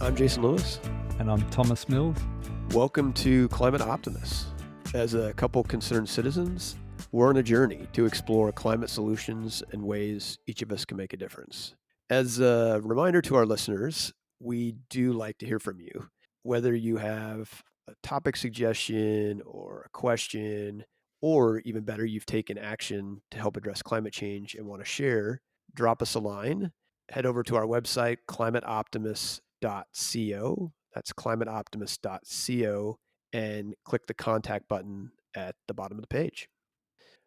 I'm Jason Lewis. And I'm Thomas Mills. Welcome to Climate Optimists. As a couple concerned citizens, we're on a journey to explore climate solutions and ways each of us can make a difference. As a reminder to our listeners, we do like to hear from you. Whether you have a topic suggestion or a question, or even better, you've taken action to help address climate change and want to share, drop us a line. Head over to our website, climateoptimist.co. That's climateoptimist.co, and click the contact button at the bottom of the page.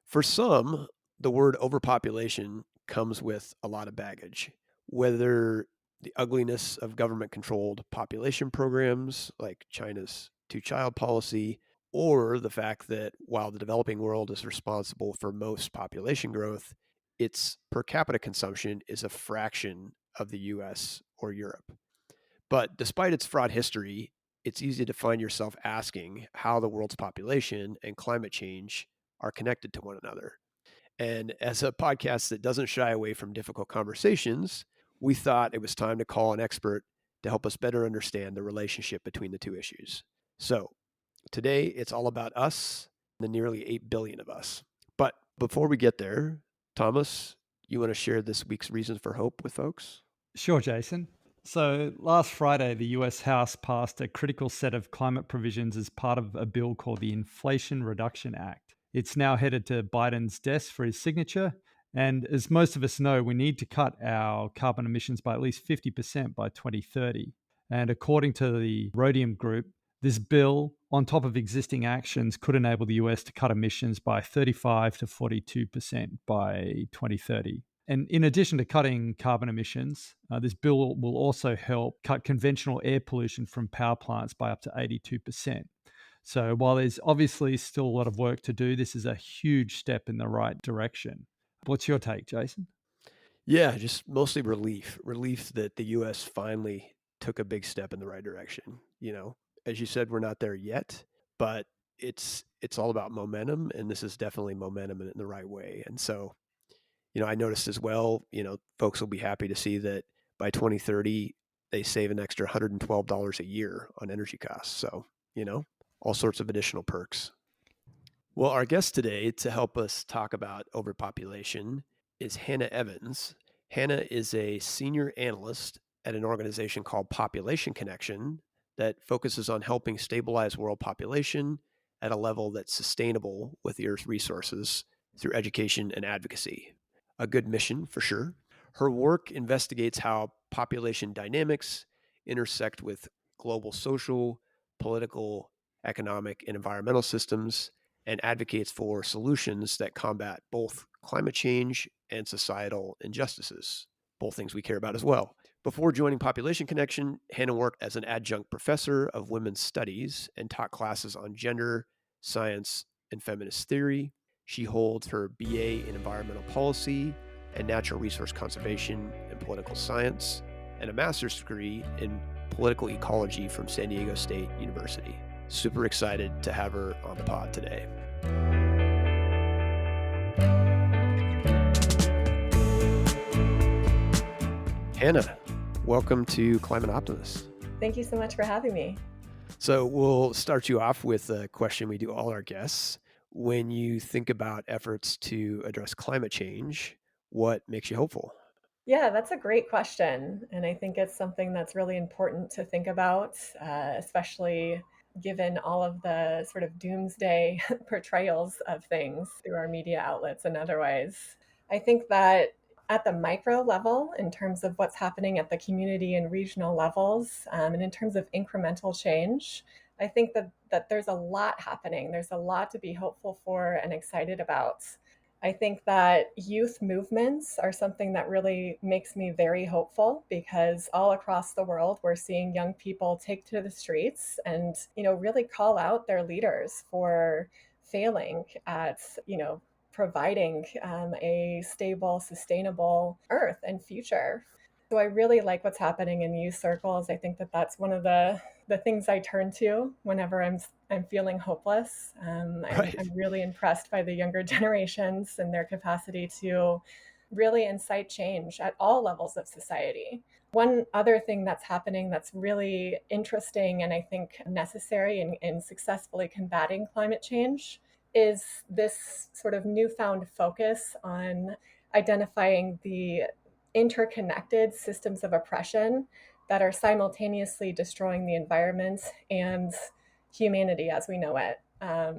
For some, the word overpopulation comes with a lot of baggage, whether the ugliness of government-controlled population programs like China's two-child policy, or the fact that while the developing world is responsible for most population growth, its per capita consumption is a fraction of the US or Europe. But despite its fraught history, it's easy to find yourself asking how the world's population and climate change are connected to one another. And as a podcast that doesn't shy away from difficult conversations, we thought it was time to call an expert to help us better understand the relationship between the two issues. So today, it's all about us, the nearly 8 billion of us. But before we get there, Thomas, you want to share this week's reasons for hope with folks? Sure, Jason. So last Friday, the US House passed a critical set of climate provisions as part of a bill called the Inflation Reduction Act. It's now headed to Biden's desk for his signature. And as most of us know, we need to cut our carbon emissions by at least 50% by 2030. And according to the Rhodium Group, this bill, on top of existing actions, could enable the US to cut emissions by 35 to 42% by 2030. And in addition to cutting carbon emissions, this bill will also help cut conventional air pollution from power plants by up to 82%. So while there's obviously still a lot of work to do, this is a huge step in the right direction. What's your take, Jason? Yeah, just mostly relief that the US finally took a big step in the right direction. As you said, we're not there yet, but it's all about momentum, and this is definitely momentum in the right way. And so, I noticed as well, folks will be happy to see that by 2030, they save an extra $112 a year on energy costs. So, all sorts of additional perks. Well, our guest today to help us talk about overpopulation is Hannah Evans. Hannah is a senior analyst at an organization called Population Connection that focuses on helping stabilize world population at a level that's sustainable with the Earth's resources through education and advocacy. A good mission for sure. Her work investigates how population dynamics intersect with global social, political, economic, and environmental systems, and advocates for solutions that combat both climate change and societal injustices, both things we care about as well. Before joining Population Connection, Hannah worked as an adjunct professor of women's studies and taught classes on gender, science, and feminist theory. She holds her BA in environmental policy and natural resource conservation and political science, and a master's degree in political ecology from San Diego State University. Super excited to have her on the pod today. Hannah, welcome to Climate Optimists. Thank you so much for having me. So we'll start you off with a question we do all our guests. When you think about efforts to address climate change, what makes you hopeful? Yeah, that's a great question. And I think it's something that's really important to think about, especially given all of the sort of doomsday portrayals of things through our media outlets and otherwise. I think that at the micro level, in terms of what's happening at the community and regional levels, and in terms of incremental change, I think that there's a lot happening. There's a lot to be hopeful for and excited about. I think that youth movements are something that really makes me very hopeful because all across the world, we're seeing young people take to the streets and, really call out their leaders for failing at, providing a stable, sustainable earth and future. So I really like what's happening in youth circles. I think that that's one of the things I turn to whenever I'm feeling hopeless. Right. I'm really impressed by the younger generations and their capacity to really incite change at all levels of society. One other thing that's happening that's really interesting and I think necessary in successfully combating climate change is this sort of newfound focus on identifying the interconnected systems of oppression that are simultaneously destroying the environment and humanity as we know it. I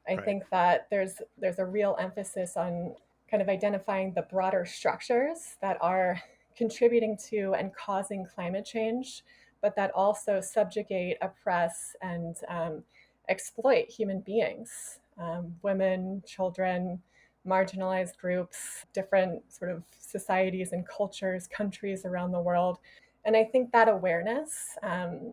Right. think that there's a real emphasis on kind of identifying the broader structures that are contributing to and causing climate change, but that also subjugate, oppress, and exploit human beings, women, children, marginalized groups, different sort of societies and cultures, countries around the world. And I think that awareness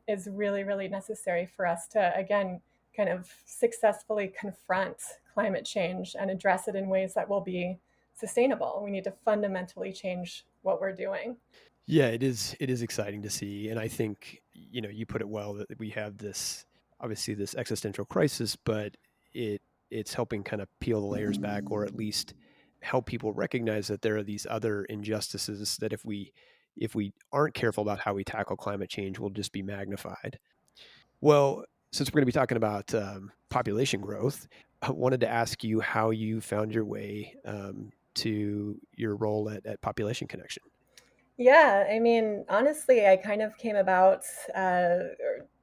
is really, really necessary for us to, again, kind of successfully confront climate change and address it in ways that will be sustainable. We need to fundamentally change what we're doing. Yeah, it is exciting to see, and I think, you put it well that we have this obviously this existential crisis, but it's helping kind of peel the layers back, or at least help people recognize that there are these other injustices that if we aren't careful about how we tackle climate change will just be magnified. Well, since we're going to be talking about population growth, I wanted to ask you how you found your way to your role at Population Connection. Yeah, I mean, honestly, I kind of came about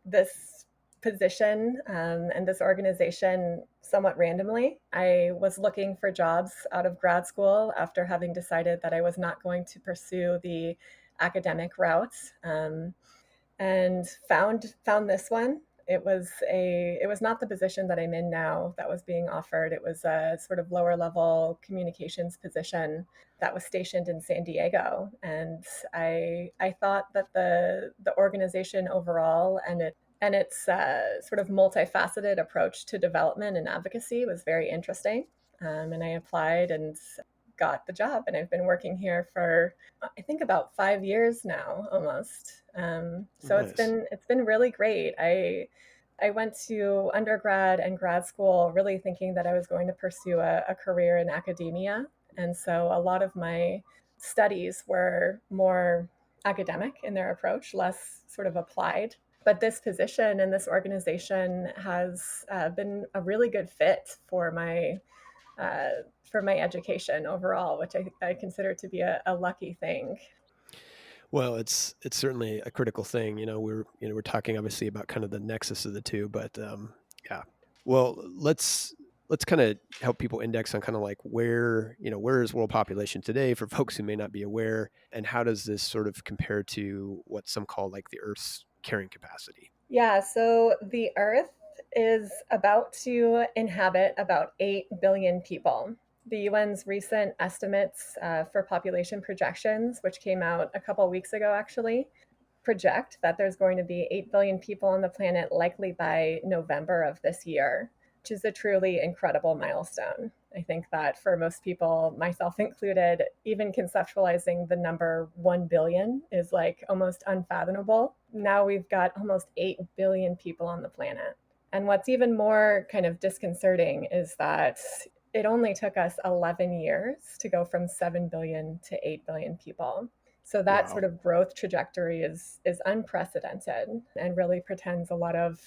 this position and this organization somewhat randomly. I was looking for jobs out of grad school after having decided that I was not going to pursue the academic route. And found this one. It was not the position that I'm in now that was being offered. It was a sort of lower level communications position that was stationed in San Diego, and I thought that the organization overall and its sort of multifaceted approach to development and advocacy was very interesting. And I applied and got the job, and I've been working here for I think about 5 years now, almost. So it's Nice. been really great. I went to undergrad and grad school really thinking that I was going to pursue a career in academia, and so a lot of my studies were more academic in their approach, less sort of applied. But this position and this organization has been a really good fit uh, for my education overall, which I consider to be a lucky thing. Well, it's certainly a critical thing. We're talking obviously about kind of the nexus of the two, but yeah. Well, let's kind of help people index on kind of like where is world population today for folks who may not be aware, and how does this sort of compare to what some call like the Earth's carrying capacity? Yeah, so the Earth is about to inhabit about 8 billion people. The UN's recent estimates for population projections, which came out a couple weeks ago actually, project that there's going to be 8 billion people on the planet likely by November of this year, which is a truly incredible milestone. I think that for most people, myself included, even conceptualizing the number 1 billion is like almost unfathomable. Now we've got almost 8 billion people on the planet. And what's even more kind of disconcerting is that it only took us 11 years to go from 7 billion to 8 billion people. So that Wow. sort of growth trajectory is unprecedented and really portends a lot of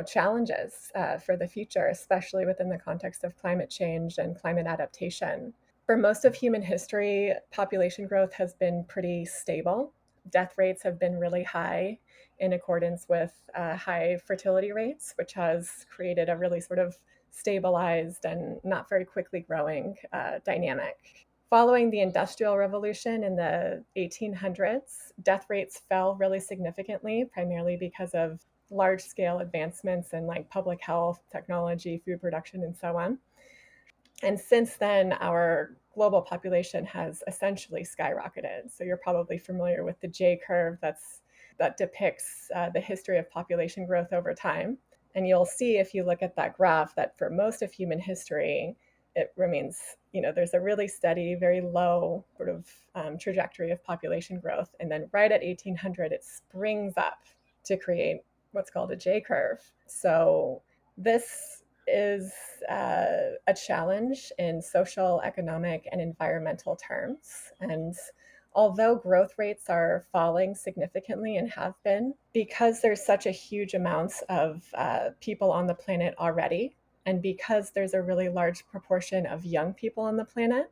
challenges for the future, especially within the context of climate change and climate adaptation. For most of human history, population growth has been pretty stable. Death rates have been really high in accordance with high fertility rates, which has created a really sort of stabilized and not very quickly growing dynamic. Following the Industrial Revolution in the 1800s, death rates fell really significantly, primarily because of large scale advancements in like public health, technology, food production, and so on. And since then, our global population has essentially skyrocketed. So you're probably familiar with the J curve that depicts the history of population growth over time. And you'll see if you look at that graph that for most of human history, it remains, there's a really steady, very low sort of trajectory of population growth. And then right at 1800, it springs up to create what's called a J curve. So this is a challenge in social, economic, and environmental terms. And although growth rates are falling significantly and have been, because there's such a huge amount of people on the planet already, and because there's a really large proportion of young people on the planet,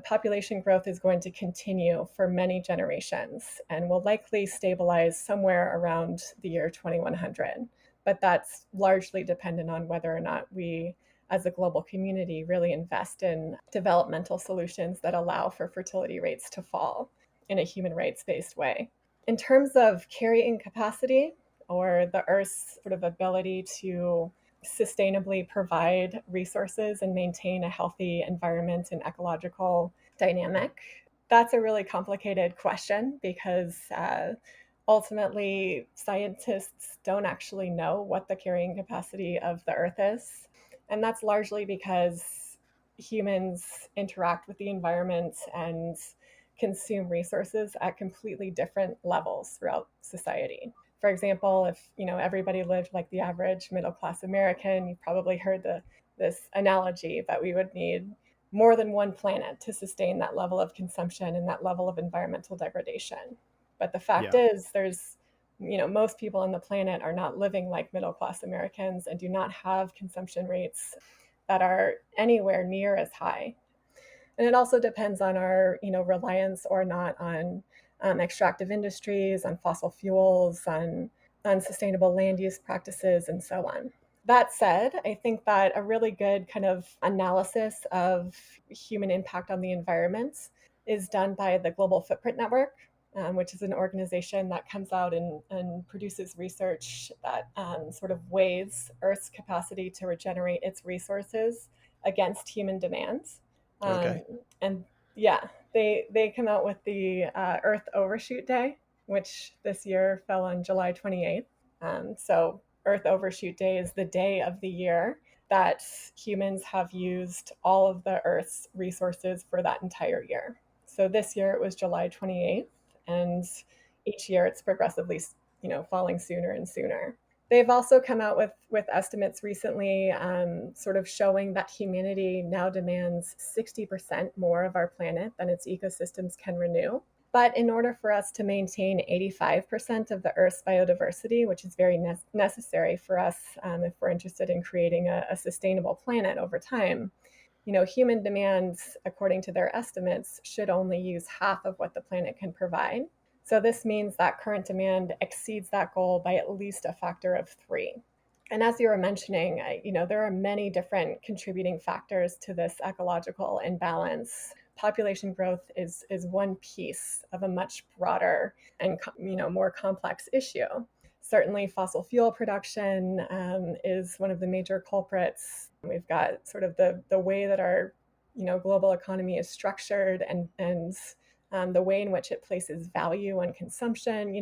population growth is going to continue for many generations and will likely stabilize somewhere around the year 2100. But that's largely dependent on whether or not we, as a global community, really invest in developmental solutions that allow for fertility rates to fall in a human rights based way. In terms of carrying capacity, or the Earth's sort of ability to sustainably provide resources and maintain a healthy environment and ecological dynamic, that's a really complicated question because ultimately scientists don't actually know what the carrying capacity of the Earth is. And that's largely because humans interact with the environment and consume resources at completely different levels throughout society. For example, if everybody lived like the average middle class American, you've probably heard this analogy that we would need more than one planet to sustain that level of consumption and that level of environmental degradation. But the fact Yeah. is, most people on the planet are not living like middle class Americans and do not have consumption rates that are anywhere near as high. And it also depends on our, reliance or not on extractive industries, on fossil fuels, on unsustainable land use practices, and so on. That said, I think that a really good kind of analysis of human impact on the environment is done by the Global Footprint Network, which is an organization that comes out and produces research that sort of weighs Earth's capacity to regenerate its resources against human demands. Okay. Um, and yeah, they come out with the Earth Overshoot Day, which this year fell on July 28th. So Earth Overshoot Day is the day of the year that humans have used all of the Earth's resources for that entire year. So this year it was July 28th, and each year it's progressively, falling sooner and sooner. They've also come out with estimates recently, sort of showing that humanity now demands 60% more of our planet than its ecosystems can renew. But in order for us to maintain 85% of the Earth's biodiversity, which is very necessary for us if we're interested in creating a sustainable planet over time, human demands, according to their estimates, should only use half of what the planet can provide. So this means that current demand exceeds that goal by at least a factor of 3. And as you were mentioning, there are many different contributing factors to this ecological imbalance. Population growth is one piece of a much broader and more complex issue. Certainly, fossil fuel production is one of the major culprits. We've got sort of the way that our global economy is structured, and the way in which it places value on consumption.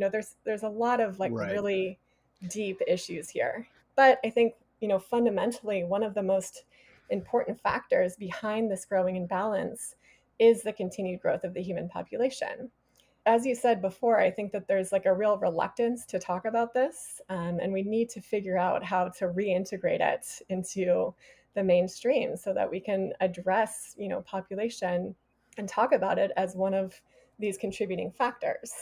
There's a lot of like Right. really deep issues here. But I think, fundamentally, one of the most important factors behind this growing imbalance is the continued growth of the human population. As you said before, I think that there's like a real reluctance to talk about this, and we need to figure out how to reintegrate it into the mainstream so that we can address, population and talk about it as one of these contributing factors.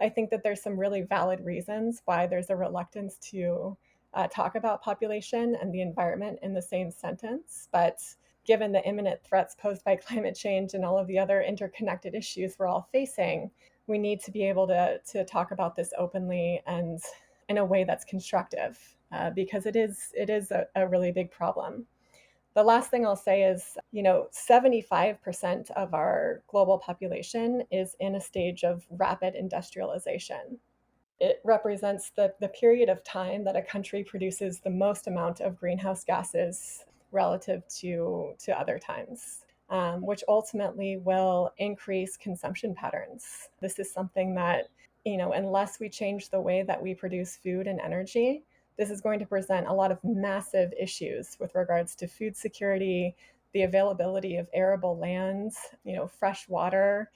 I think that there's some really valid reasons why there's a reluctance to talk about population and the environment in the same sentence, but given the imminent threats posed by climate change and all of the other interconnected issues we're all facing, we need to be able to talk about this openly and in a way that's constructive, because it is a really big problem. The last thing I'll say is, 75% of our global population is in a stage of rapid industrialization. It represents the period of time that a country produces the most amount of greenhouse gases relative to other times, which ultimately will increase consumption patterns. This is something that, unless we change the way that we produce food and energy, this is going to present a lot of massive issues with regards to food security, the availability of arable lands, fresh water.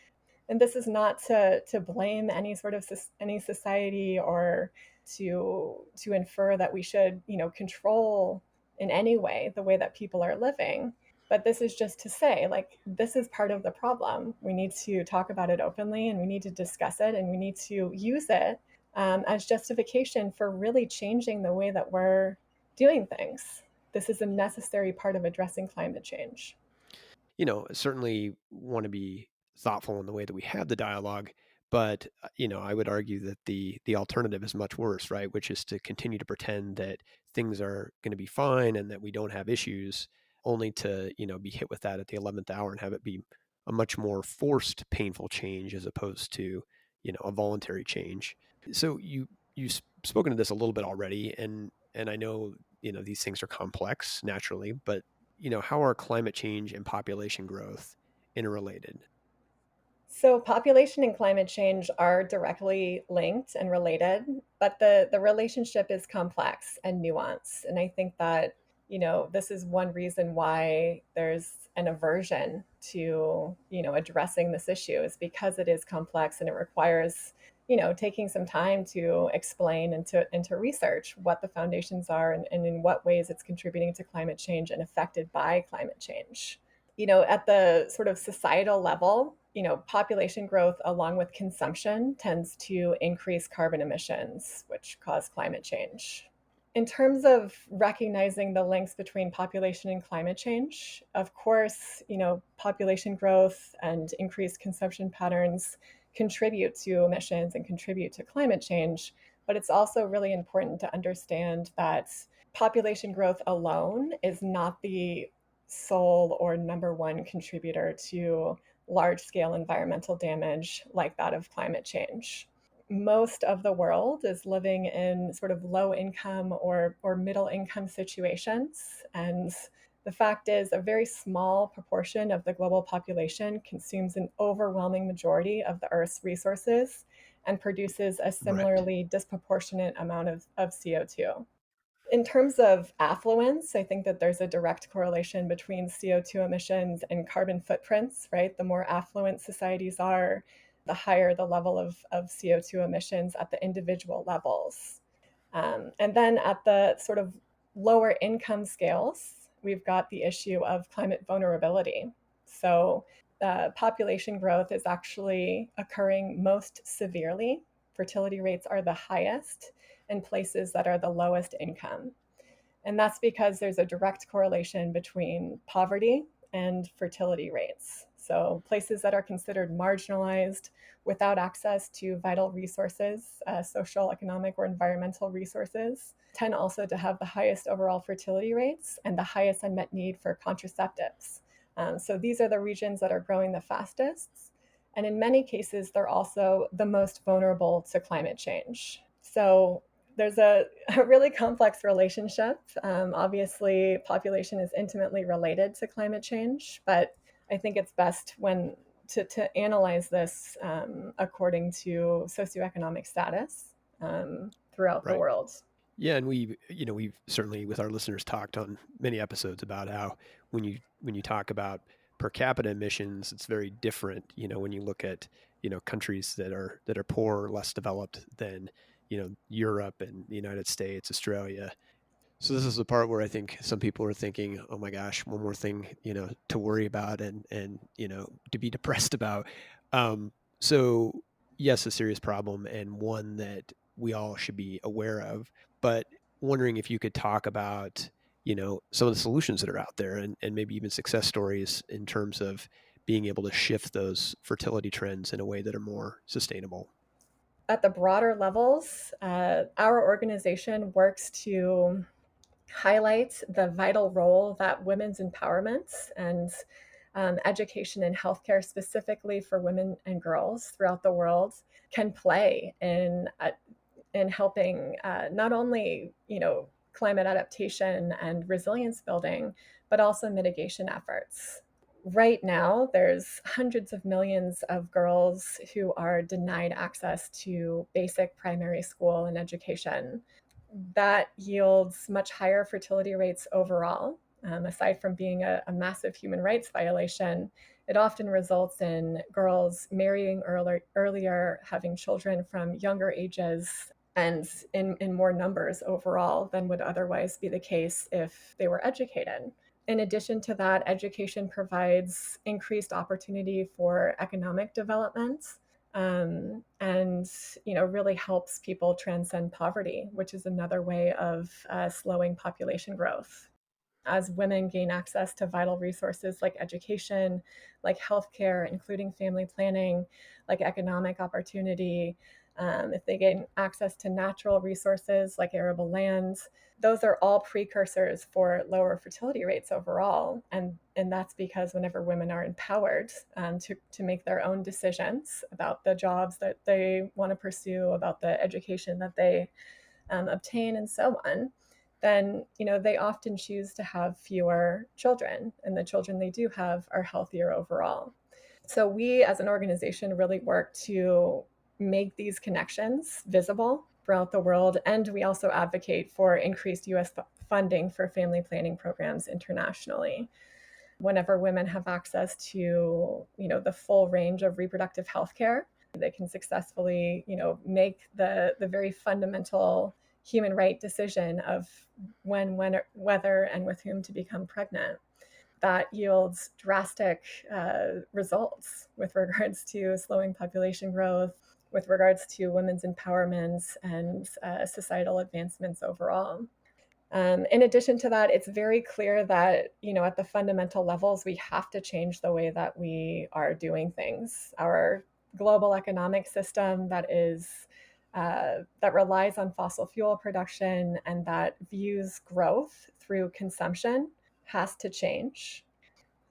And this is not to blame any sort of any society or to infer that we should control in any way the way that people are living. But this is just to say, like, this is part of the problem. We need to talk about it openly, and we need to discuss it, and we need to use it as justification for really changing the way that we're doing things. This is a necessary part of addressing climate change. Certainly want to be thoughtful in the way that we have the dialogue, but I would argue that the alternative is much worse, right? Which is to continue to pretend that things are going to be fine and that we don't have issues, only to be hit with that at the 11th hour and have it be a much more forced, painful change as opposed to a voluntary change. So you've spoken to this a little bit already, and I know these things are complex naturally, but how are climate change and population growth interrelated? So, population and climate change are directly linked and related, but the relationship is complex and nuanced. And I think that, this is one reason why there's an aversion to, addressing this issue is because it is complex and it requires, taking some time to explain and to research what the foundations are and in what ways it's contributing to climate change and affected by climate change. At the sort of societal level, population growth along with consumption tends to increase carbon emissions, which cause climate change. In terms of recognizing the links between population and climate change, of course, population growth and increased consumption patterns contribute to emissions and contribute to climate change. But it's also really important to understand that population growth alone is not the sole or number one contributor to large scale environmental damage like that of climate change. Most of the world is living in sort of low income or middle income situations. And the fact is, a very small proportion of the global population consumes an overwhelming majority of the Earth's resources and produces a Right. similarly disproportionate amount of CO2. In terms of affluence, I think that there's a direct correlation between CO2 emissions and carbon footprints, right? The more affluent societies are, the higher the level of CO2 emissions at the individual levels. And then at the sort of lower income scales, we've got the issue of climate vulnerability. So, population growth is actually occurring most severely. Fertility rates are the highest in places that are the lowest income. And that's because there's a direct correlation between poverty and fertility rates. So, places that are considered marginalized without access to vital resources, social, economic, or environmental resources, tend also to have the highest overall fertility rates and the highest unmet need for contraceptives. So, these are the regions that are growing the fastest. And in many cases, they're also the most vulnerable to climate change. So, there's a really complex relationship. Obviously, population is intimately related to climate change, but I think it's best when to analyze this according to socioeconomic status throughout the Right. world. Yeah, and we've certainly with our listeners talked on many episodes about how when you talk about per capita emissions, it's very different. When you look at countries that are poor, less developed than Europe and the United States, Australia. So this is the part where I think some people are thinking, "Oh my gosh, one more thing, to worry about and to be depressed about." So yes, a serious problem and one that we all should be aware of. But wondering if you could talk about, some of the solutions that are out there and maybe even success stories in terms of being able to shift those fertility trends in a way that are more sustainable. At the broader levels, our organization works to highlight the vital role that women's empowerment and education and healthcare, specifically for women and girls throughout the world, can play in helping not only climate adaptation and resilience building, but also mitigation efforts. Right now, there's hundreds of millions of girls who are denied access to basic primary school and education. That yields much higher fertility rates overall. Aside from being a massive human rights violation, it often results in girls marrying earlier, having children from younger ages, and in more numbers overall than would otherwise be the case if they were educated. In addition to that, education provides increased opportunity for economic development, and really helps people transcend poverty, which is another way of slowing population growth. As women gain access to vital resources like education, like healthcare, including family planning, like economic opportunity, if they gain access to natural resources like arable lands, those are all precursors for lower fertility rates overall. And that's because whenever women are empowered to make their own decisions about the jobs that they want to pursue, about the education that they obtain, and so on, then they often choose to have fewer children, and the children they do have are healthier overall. So we as an organization really work to make these connections visible throughout the world, and we also advocate for increased US funding for family planning programs internationally. Whenever women have access to the full range of reproductive health care, they can successfully make the very fundamental human right decision of when, whether, and with whom to become pregnant. That yields drastic results with regards to slowing population growth, with regards to women's empowerment and societal advancements overall. In addition to that, it's very clear that, at the fundamental levels, we have to change the way that we are doing things. Our global economic system that relies on fossil fuel production and that views growth through consumption has to change.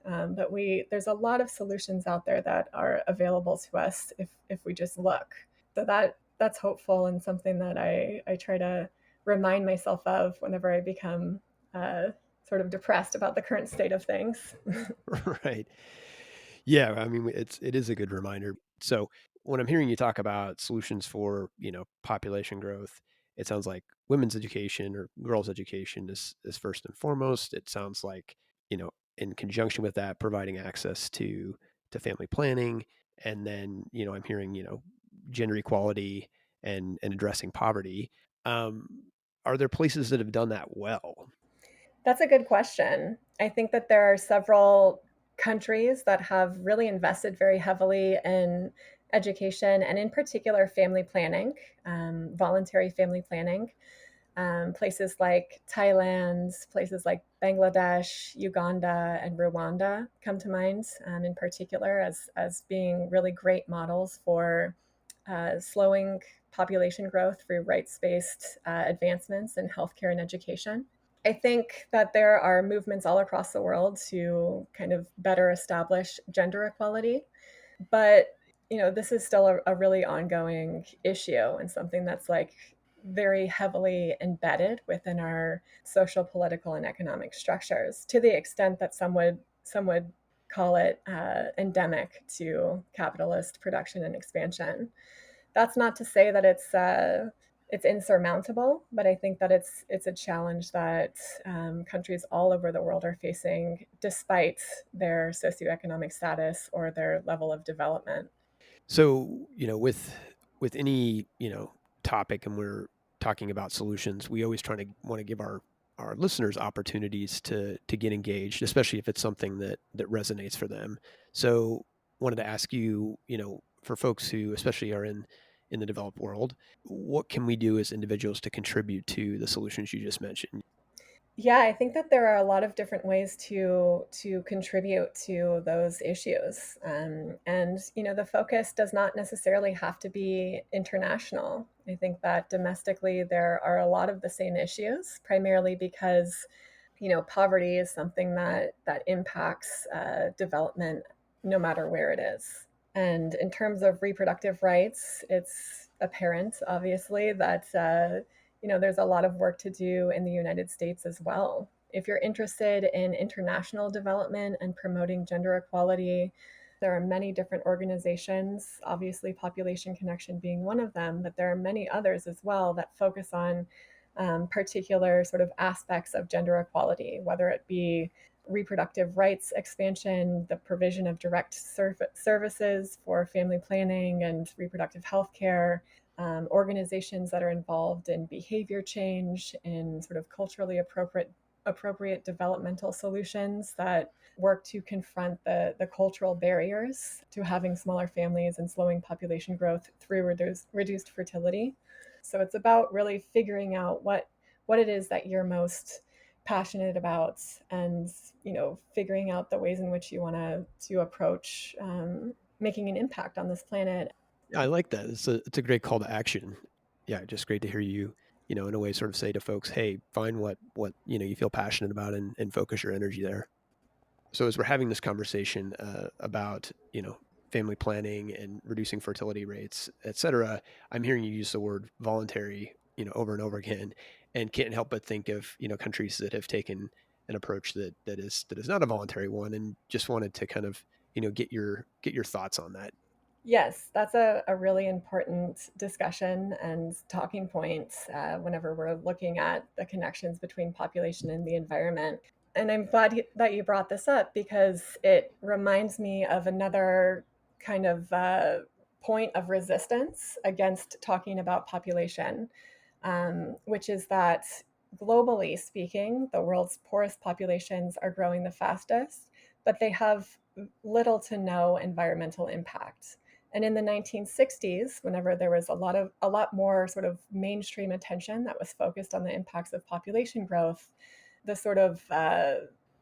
But there's a lot of solutions out there that are available to us if we just look. So that's hopeful, and something that I try to remind myself of whenever I become uh, sort of depressed about the current state of things. Right. Yeah, I mean, it is a good reminder. So when I'm hearing you talk about solutions for, population growth, it sounds like women's education or girls' education is first and foremost. It sounds like, in conjunction with that, providing access to family planning. And then, I'm hearing, gender equality and addressing poverty. Um, are there places that have done that well? That's a good question. I think that there are several countries that have really invested very heavily in education, and in particular family planning, voluntary family planning. Places like Thailand, places like Bangladesh, Uganda, and Rwanda come to mind, in particular as being really great models for slowing population growth through rights-based advancements in healthcare and education. I think that there are movements all across the world to kind of better establish gender equality, but this is still a really ongoing issue, and something that's like very heavily embedded within our social, political, and economic structures, to the extent that some would call it endemic to capitalist production and expansion. That's not to say that it's insurmountable, but I think that it's a challenge that countries all over the world are facing, despite their socioeconomic status or their level of development. So, with any, topic and we're talking about solutions, we always try to want to give our listeners opportunities to get engaged, especially if it's something that resonates for them. So, wanted to ask you, for folks who especially are in the developed world, what can we do as individuals to contribute to the solutions you just mentioned? Yeah, I think that there are a lot of different ways to contribute to those issues, and the focus does not necessarily have to be international. I think that domestically there are a lot of the same issues, primarily because poverty is something that impacts development no matter where it is. And in terms of reproductive rights, it's apparent, obviously, that there's a lot of work to do in the United States as well. If you're interested in international development and promoting gender equality, there are many different organizations, obviously Population Connection being one of them, but there are many others as well that focus on particular sort of aspects of gender equality, whether it be reproductive rights expansion, the provision of direct services for family planning and reproductive health care, organizations that are involved in behavior change, in sort of culturally appropriate developmental solutions that work to confront the cultural barriers to having smaller families and slowing population growth through reduced fertility. So it's about really figuring out what it is that you're most passionate about, and figuring out the ways in which you want to approach making an impact on this planet. Yeah, I like that. It's a great call to action. Yeah, just great to hear you, in a way sort of say to folks, "Hey, find what, you feel passionate about and focus your energy there." So as we're having this conversation about, family planning and reducing fertility rates, et cetera, I'm hearing you use the word voluntary, over and over again, and can't help but think of, countries that have taken an approach that is not a voluntary one, and just wanted to kind of, get your thoughts on that. Yes, that's a really important discussion and talking point whenever we're looking at the connections between population and the environment. And I'm glad that you brought this up, because it reminds me of another kind of point of resistance against talking about population, which is that globally speaking, the world's poorest populations are growing the fastest, but they have little to no environmental impact. And in the 1960s, whenever there was a lot more sort of mainstream attention that was focused on the impacts of population growth, the sort of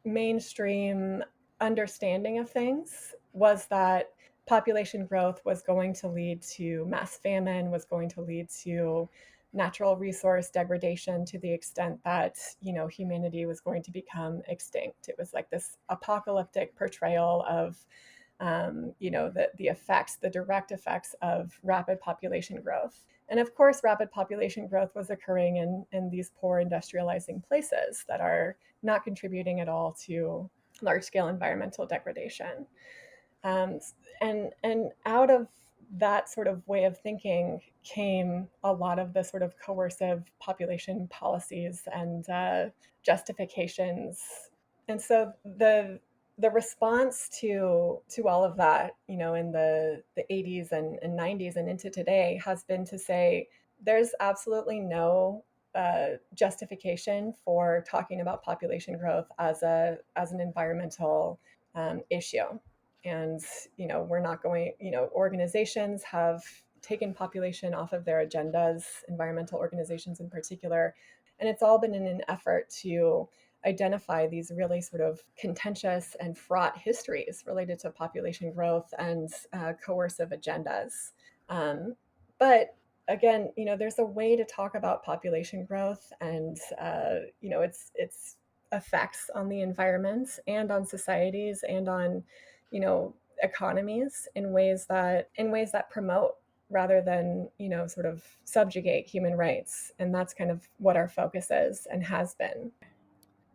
mainstream understanding of things was that population growth was going to lead to mass famine, was going to lead to natural resource degradation to the extent that humanity was going to become extinct. It was like this apocalyptic portrayal of the effects, the direct effects of rapid population growth. And of course, rapid population growth was occurring in these poor industrializing places that are not contributing at all to large scale environmental degradation. Um, and out of that sort of way of thinking came a lot of the sort of coercive population policies and justifications. And so the response to all of that, in the 80s and 90s and into today, has been to say there's absolutely no justification for talking about population growth as an environmental issue. And we're not going, organizations have taken population off of their agendas, environmental organizations in particular, and it's all been in an effort to identify these really sort of contentious and fraught histories related to population growth and coercive agendas. But again, there's a way to talk about population growth and its effects on the environment and on societies and on economies in ways that promote rather than sort of subjugate human rights. And that's kind of what our focus is and has been.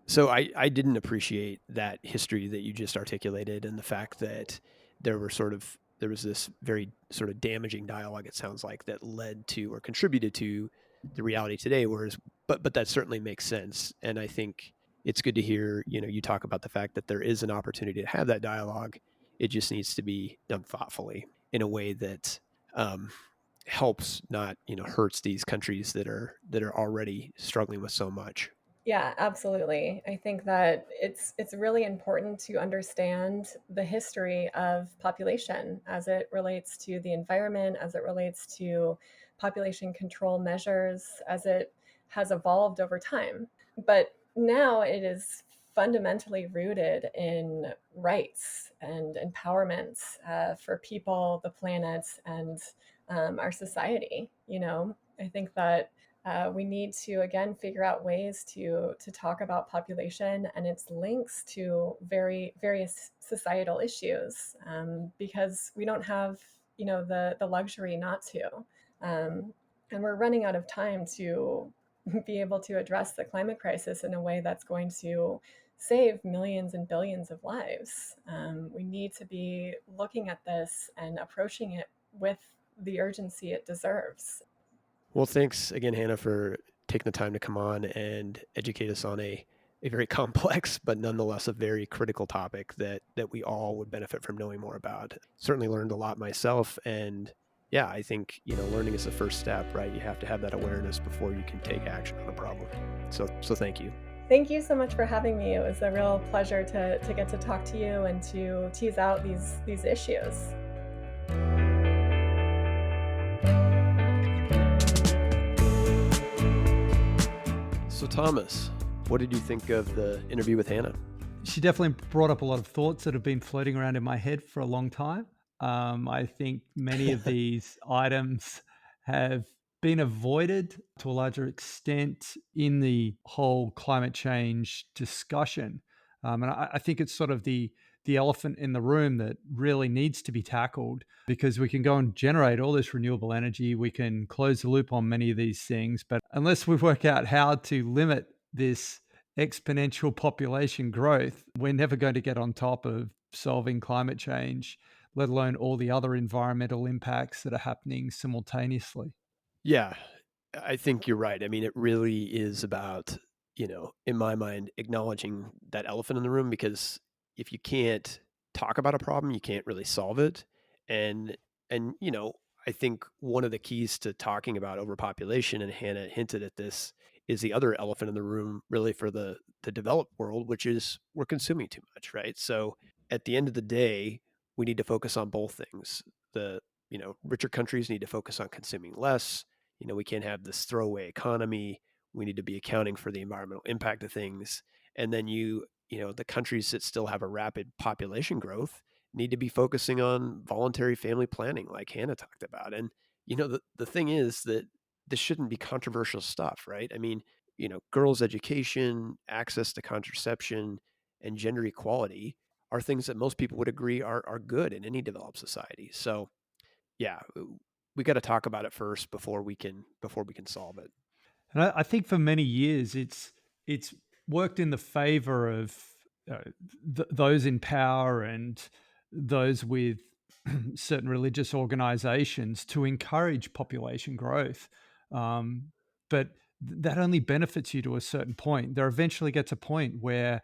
So I didn't appreciate that history that you just articulated, and the fact that there was this very sort of damaging dialogue, it sounds like, that led to or contributed to the reality today. Whereas, but that certainly makes sense, and I think it's good to hear, you talk about the fact that there is an opportunity to have that dialogue. It just needs to be done thoughtfully in a way that helps, not hurts these countries that are already struggling with so much. Yeah, absolutely. I think that it's really important to understand the history of population as it relates to the environment, as it relates to population control measures, as it has evolved over time. But now it is fundamentally rooted in rights and empowerment for people, the planet, and our society. I think that we need to again figure out ways to talk about population and its links to various societal issues, because we don't have the luxury not to, and we're running out of time to be able to address the climate crisis in a way that's going to save millions and billions of lives. We need to be looking at this and approaching it with the urgency it deserves. Well, thanks again, Hannah, for taking the time to come on and educate us on a very complex, but nonetheless a very critical topic that we all would benefit from knowing more about. Certainly learned a lot myself, and Yeah, I think, learning is the first step, right? You have to have that awareness before you can take action on a problem. So thank you. Thank you so much for having me. It was a real pleasure to get to talk to you and to tease out these issues. So Thomas, what did you think of the interview with Hannah? She definitely brought up a lot of thoughts that have been floating around in my head for a long time. I think many of these items have been avoided to a larger extent in the whole climate change discussion. And I think it's sort of the elephant in the room that really needs to be tackled, because we can go and generate all this renewable energy. We can close the loop on many of these things. But unless we work out how to limit this exponential population growth, we're never going to get on top of solving climate change, let alone all the other environmental impacts that are happening simultaneously. Yeah, I think you're right. I mean, it really is about, in my mind, acknowledging that elephant in the room because if you can't talk about a problem, you can't really solve it. And and I think one of the keys to talking about overpopulation, and Hannah hinted at this, is the other elephant in the room really for the developed world, which is we're consuming too much, right? So at the end of the day, we need to focus on both things. The richer countries need to focus on consuming less. We can't have this throwaway economy. We need to be accounting for the environmental impact of things. And then the countries that still have a rapid population growth need to be focusing on voluntary family planning, like Hannah talked about. And, the thing is that this shouldn't be controversial stuff, right? I mean, girls' education, access to contraception, and gender equality are things that most people would agree are good in any developed society. So, yeah, we gotta talk about it first before we can solve it. And I think for many years it's worked in the favor of uh, those in power and those with certain religious organizations to encourage population growth. Um, but that only benefits you to a certain point. There eventually gets a point where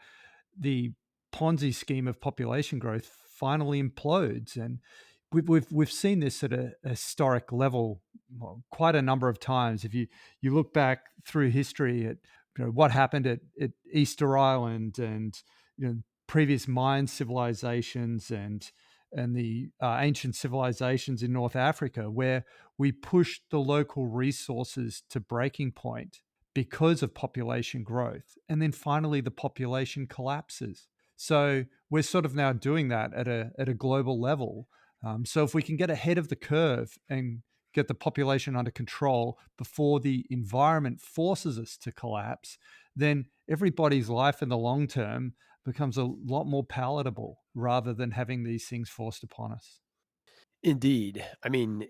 the Ponzi scheme of population growth finally implodes, and we've seen this at a historic level, well, quite a number of times. If you look back through history at what happened at Easter Island, and previous Mayan civilizations, and the ancient civilizations in North Africa, where we pushed the local resources to breaking point because of population growth. And then finally, the population collapses. So we're sort of now doing that at a global level. So if we can get ahead of the curve and get the population under control before the environment forces us to collapse, then everybody's life in the long term becomes a lot more palatable rather than having these things forced upon us. Indeed. I mean,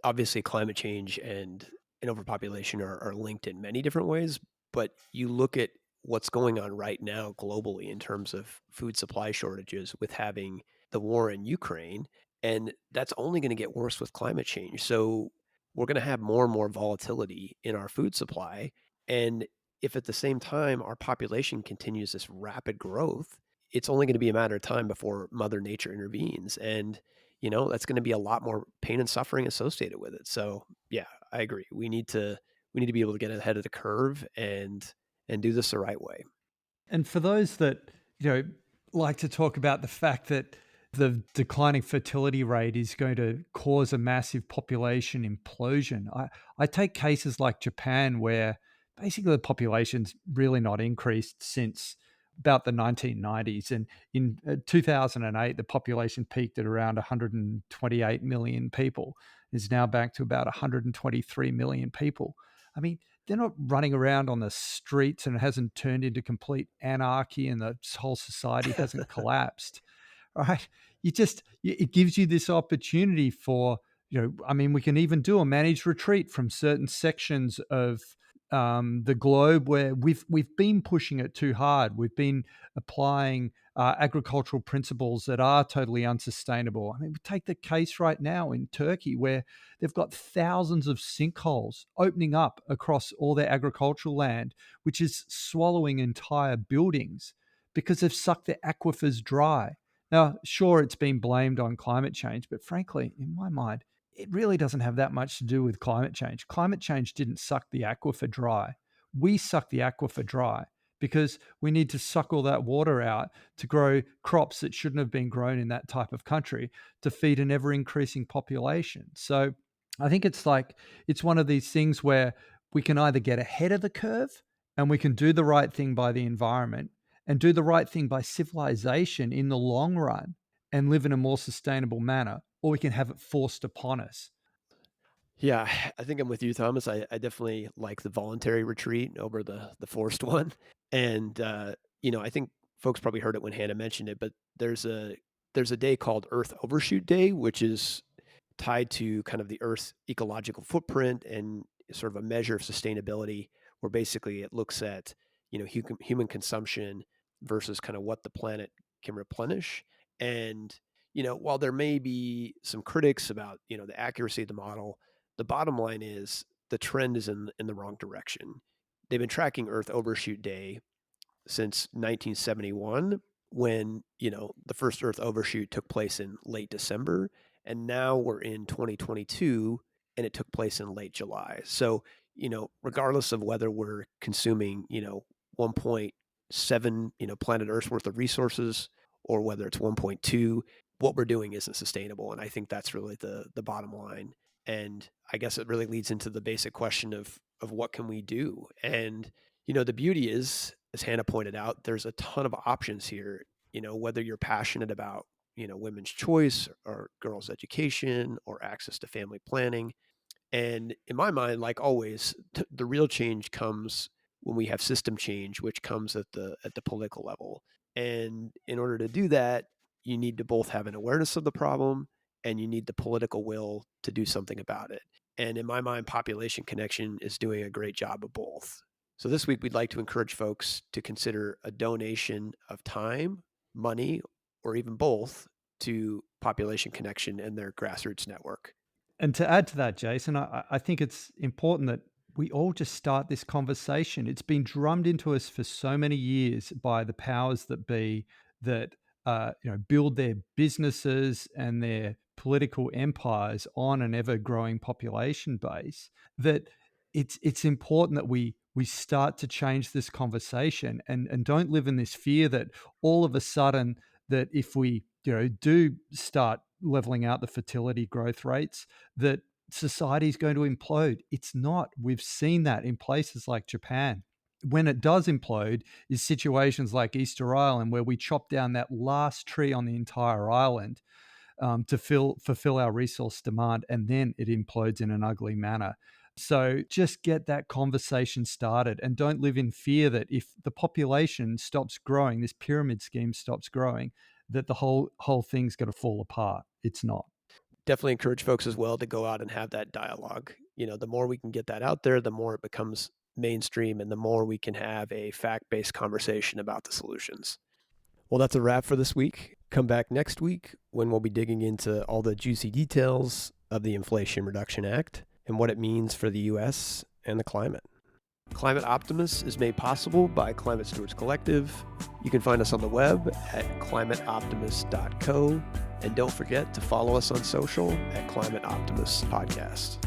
obviously climate change and overpopulation are linked in many different ways, but you look at what's going on right now globally in terms of food supply shortages with having the war in Ukraine, and that's only going to get worse with climate change. So we're going to have more and more volatility in our food supply. And if at the same time our population continues this rapid growth, it's only going to be a matter of time before Mother Nature intervenes. And that's going to be a lot more pain and suffering associated with it. So yeah, I agree. We need to be able to get ahead of the curve and do this the right way. And for those that, you know, like to talk about the fact that the declining fertility rate is going to cause a massive population implosion, I take cases like Japan, where basically the population's really not increased since about the 1990s. And in 2008, the population peaked at around 128 million people. Is now back to about 123 million people. I mean, they're not running around on the streets, and it hasn't turned into complete anarchy, and the whole society hasn't collapsed, right? It gives you this opportunity for, I mean, we can even do a managed retreat from certain sections of the globe where we've been pushing it too hard. We've been applying agricultural principles that are totally unsustainable. I mean, we take the case right now in Turkey, where they've got thousands of sinkholes opening up across all their agricultural land, which is swallowing entire buildings because they've sucked their aquifers dry. Now, sure, it's been blamed on climate change, but frankly, in my mind, it really doesn't have that much to do with climate change. Climate change didn't suck the aquifer dry. We suck the aquifer dry because we need to suck all that water out to grow crops that shouldn't have been grown in that type of country to feed an ever increasing population. So I think it's one of these things where we can either get ahead of the curve and we can do the right thing by the environment and do the right thing by civilization in the long run and live in a more sustainable manner, or we can have it forced upon us. Yeah, I think I'm with you, Thomas. I definitely like the voluntary retreat over the forced one. And I think folks probably heard it when Hannah mentioned it, but there's a day called Earth Overshoot Day, which is tied to kind of the Earth's ecological footprint and sort of a measure of sustainability, where basically it looks at human consumption versus kind of what the planet can replenish. And while there may be some critics about the accuracy of the model, the bottom line is the trend is in the wrong direction. They've been tracking Earth Overshoot Day since 1971, when the first Earth overshoot took place in late December, and now we're in 2022 and it took place in late July. So regardless of whether we're consuming 1.7 planet Earth's worth of resources, or whether it's 1.2, what we're doing isn't sustainable. And I think that's really the bottom line. And I guess it really leads into the basic question of what can we do. And the beauty is, as Hannah pointed out, there's a ton of options here. Whether you're passionate about women's choice or girls' education or access to family planning. And in my mind, like always, the real change comes when we have system change, which comes at the political level. And in order to do that, you need to both have an awareness of the problem and you need the political will to do something about it. And in my mind, Population Connection is doing a great job of both. So this week, we'd like to encourage folks to consider a donation of time, money, or even both to Population Connection and their grassroots network. And to add to that, Jason, I think it's important that we all just start this conversation. It's been drummed into us for so many years by the powers that be that build their businesses and their political empires on an ever growing population base. That it's important that we start to change this conversation and don't live in this fear that all of a sudden that if we do start leveling out the fertility growth rates that society is going to implode. It's not. We've seen that in places like Japan. When it does implode is situations like Easter Island where we chop down that last tree on the entire island to fulfill our resource demand, and then it implodes in an ugly manner. So just get that conversation started and don't live in fear that if the population stops growing, this pyramid scheme stops growing, that the whole thing's going to fall apart. It's not. Definitely encourage folks as well to go out and have that dialogue. The more we can get that out there, the more it becomes mainstream and the more we can have a fact-based conversation about the solutions. Well, that's a wrap for this week. Come back next week when we'll be digging into all the juicy details of the Inflation Reduction Act and what it means for the U.S. and the climate. Climate Optimists is made possible by Climate Stewards Collective. You can find us on the web at climateoptimist.co. And don't forget to follow us on social at Climate Optimists Podcast.